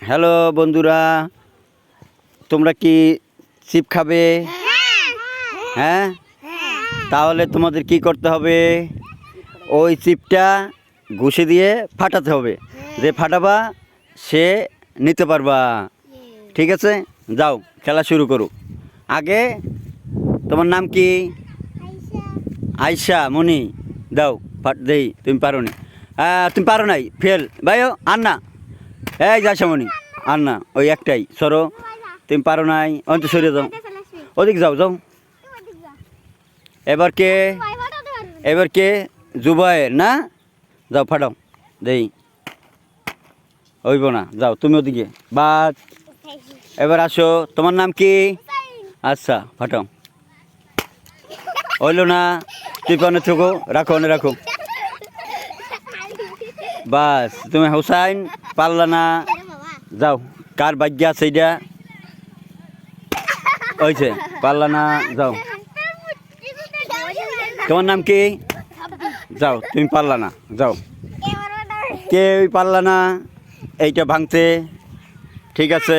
Hello বন্ধুরা, তোমরা কি চিপ খাবে? হ্যাঁ, তাহলে তোমাদের কি করতে হবে? ওই চিপটা ঘুষে দিয়ে ফাটাতে হবে। যে ফাটাবা সে নিতে পারবা। ঠিক আছে, যাও খেলা শুরু করো। আগে তোমার নাম কি? আয়শা মনি। দাও দেই, তুমি পারো নি। তুমি পারো নাই, ফেল ভাইও। আন্না, এই যাশা মনি, আন্না ওই একটাই সরো। তুমি পারো নাই, অন্ত সরে যাও, ওদিক যাও যাও। এবার কে? এবার কে? জুবায়ের না? যাও ফাটাও দেই। হইব না, যাও তুমি ওদিকে। বাদ। এবার আসো, তোমার নাম কি? আচ্ছা ফাটাও। হইল না, তুই পানে থাকো, রাখো না রাখো। বাস, তুমি হুসাইন পারলা না। যাও, কার ভাগ্য আছে এটা? হয়েছে, পারলা না, যাও। তোমার নাম কি? যাও, তুমি পারলা না, যাও। কেউই পারলা না এইটা ভাঙতে। ঠিক আছে।